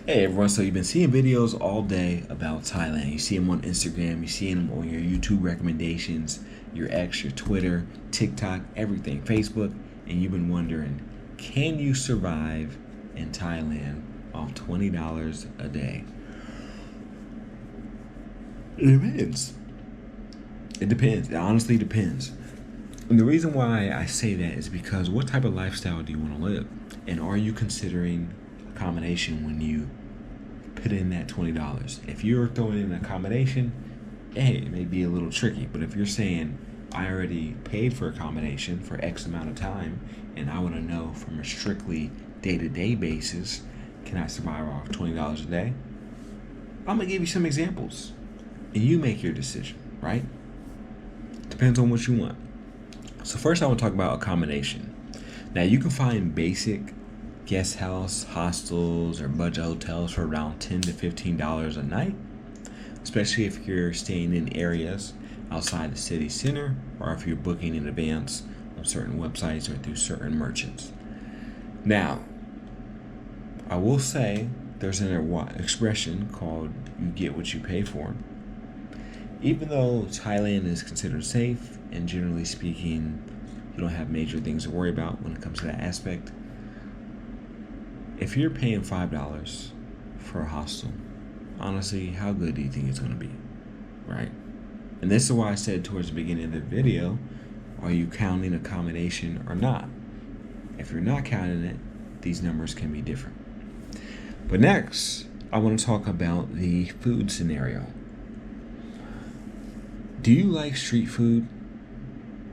Hey everyone, so you've been seeing videos all day about Thailand. You see them on Instagram, you see them on your YouTube recommendations, your X, your Twitter, TikTok, everything, Facebook, and you've been wondering, can you survive in Thailand off $20 a day? It depends. It depends. It honestly depends. And the reason why I say that is because what type of lifestyle do you want to live? And are you considering accommodation when you put in that $20? If you're throwing in an accommodation, hey, it may be a little tricky. But if you're saying, I already paid for accommodation for X amount of time, and I want to know from a strictly day-to-day basis, can I survive off $20 a day? I'm going to give you some examples. And you make your decision, right? Depends on what you want. So first I want to talk about accommodation. Now you can find basic guest house, hostels, or budget hotels for around $10 to $15 a night, especially if you're staying in areas outside the city center or if you're booking in advance on certain websites or through certain merchants. Now, I will say there's an expression called you get what you pay for. Even though Thailand is considered safe and generally speaking, you don't have major things to worry about when it comes to that aspect, if you're paying $5 for a hostel, honestly, how good do you think it's going to be, right? And this is why I said towards the beginning of the video, are you counting accommodation or not? If you're not counting it, these numbers can be different. But next, I want to talk about the food scenario. Do you like street food?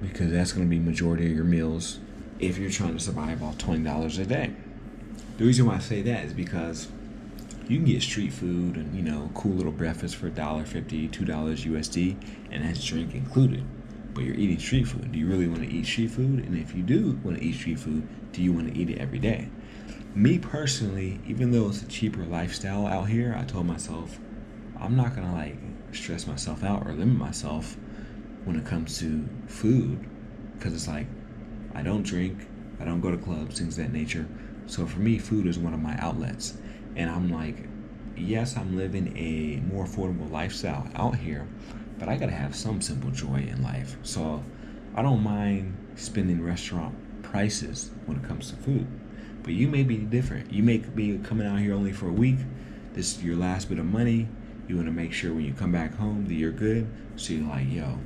Because that's going to be majority of your meals if you're trying to survive off $20 a day. The reason why I say that is because you can get street food and, cool little breakfast for $1.50, $2 USD, and that's drink included. But you're eating street food. Do you really want to eat street food? And if you do want to eat street food, do you want to eat it every day? Me personally, even though it's a cheaper lifestyle out here, I told myself, I'm not going to stress myself out or limit myself when it comes to food, because it's like I don't drink, I don't go to clubs, things of that nature. So for me, food is one of my outlets. And I'm like, yes, I'm living a more affordable lifestyle out here, but I gotta have some simple joy in life. So I don't mind spending restaurant prices when it comes to food. But you may be different. You may be coming out here only for a week. This is your last bit of money. You want to make sure when you come back home that you're good. So you're like, yo,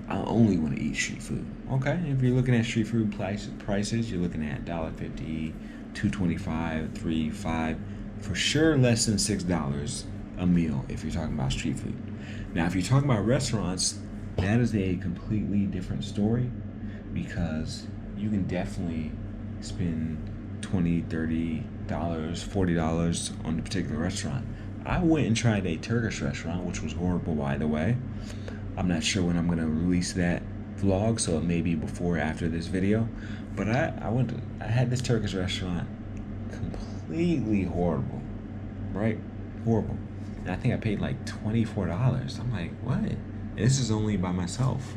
I only want to eat street food. Okay, if you're looking at street food prices, you're looking at $1.50, $2.25, $3, $5, for sure less than $6 a meal if you're talking about street food. Now, if you're talking about restaurants, that is a completely different story because you can definitely spend $20, $30, $40 on a particular restaurant. I went and tried a Turkish restaurant, which was horrible, by the way. I'm not sure when I'm going to release that vlog, so it may be before or after this video. But I had this Turkish restaurant, completely horrible, right? Horrible. And I think I paid like $24. I'm like, what? And this is only by myself.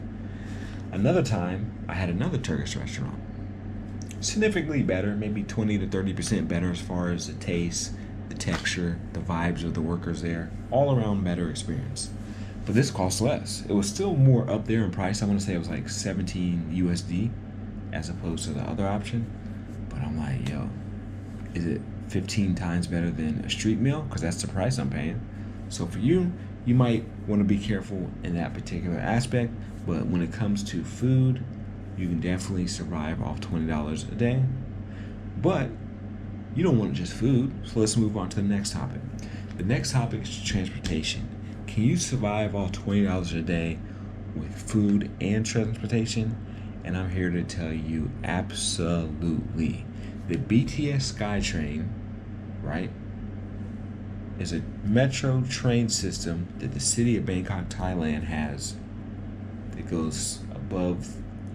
Another time, I had another Turkish restaurant. Significantly better, maybe 20 to 30% better as far as the taste, the texture, the vibes of the workers there. All around better experience. But this cost less. It was still more up there in price. I want to say it was like 17 USD as opposed to the other option. But I'm like, yo, is it 15 times better than a street meal? Because that's the price I'm paying. So for you, you might want to be careful in that particular aspect. But when it comes to food, you can definitely survive off $20 a day. But you don't want just food. So let's move on to the next topic. The next topic is transportation. Can you survive off $20 a day with food and transportation? And I'm here to tell you absolutely. The BTS SkyTrain, right, is a metro train system that the city of Bangkok, Thailand has. It goes above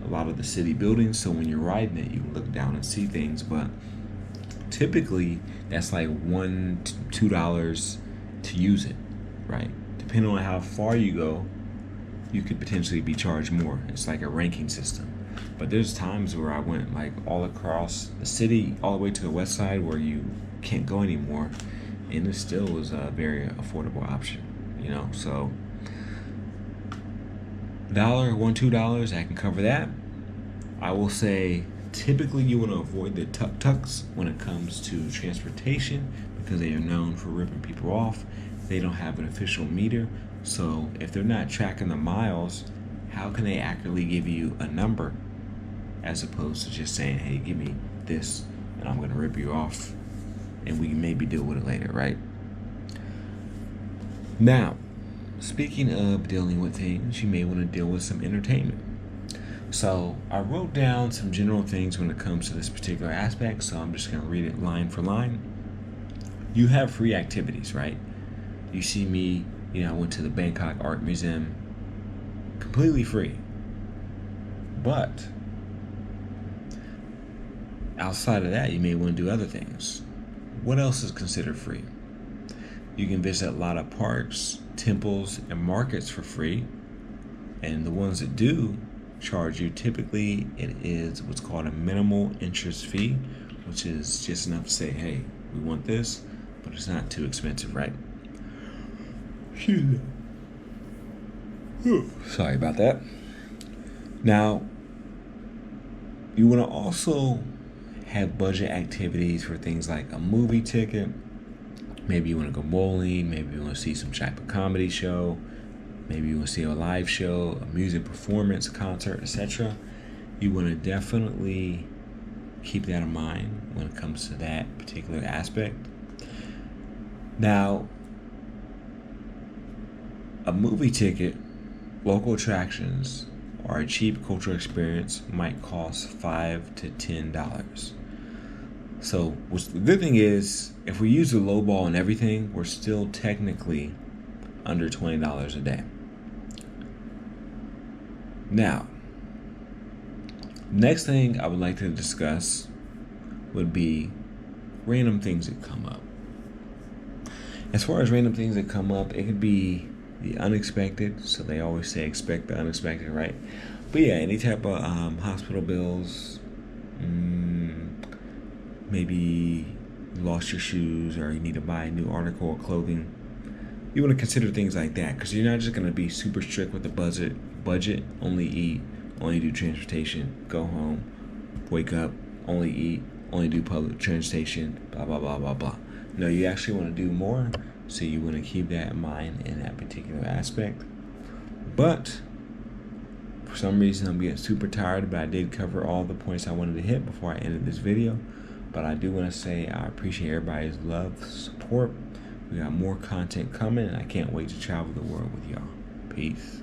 a lot of the city buildings, so when you're riding it, you can look down and see things, but typically that's like $1 to $2 to use it, right? Depending on how far you go, you could potentially be charged more. It's like a ranking system. But there's times where I went like all across the city, all the way to the west side where you can't go anymore, and it still was a very affordable option, so $1, $2, I can cover that. I will say typically you want to avoid the tuk-tuks when it comes to transportation because they are known for ripping people off. They don't have an official meter, so if they're not tracking the miles, how can they accurately give you a number as opposed to just saying, hey, give me this and I'm going to rip you off and we can maybe deal with it later, right? Now, speaking of dealing with things, you may want to deal with some entertainment. So I wrote down some general things when it comes to this particular aspect, so I'm just going to read it line for line. You have free activities, right? You see me, I went to the Bangkok Art Museum completely free. But outside of that, you may want to do other things. What else is considered free? You can visit a lot of parks, temples, and markets for free. And the ones that do charge you, typically it is what's called a minimal interest fee, which is just enough to say, hey, we want this, but it's not too expensive, right? Sorry about that. Now, you want to also have budget activities for things like a movie ticket. Maybe you want to go bowling. Maybe you want to see some type of comedy show. Maybe you want to see a live show, a music performance, a concert, etc. You want to definitely keep that in mind when it comes to that particular aspect. Now, a movie ticket, local attractions, or a cheap cultural experience might cost $5 to $10. So, what's the good thing is, if we use the low ball and everything, we're still technically under $20 a day. Now, next thing I would like to discuss would be random things that come up. As far as random things that come up, it could be the unexpected. So they always say expect the unexpected, right? But yeah, any type of hospital bills, maybe you lost your shoes or you need to buy a new article of clothing. You want to consider things like that because you're not just going to be super strict with the budget, only eat, only do transportation, go home, wake up, only eat, only do public transportation, blah, blah, blah, blah, blah. No, you actually want to do more, so you want to keep that in mind in that particular aspect. But for some reason, I'm getting super tired, but I did cover all the points I wanted to hit before I ended this video. But I do want to say I appreciate everybody's love, support. We got more content coming, and I can't wait to travel the world with y'all. Peace.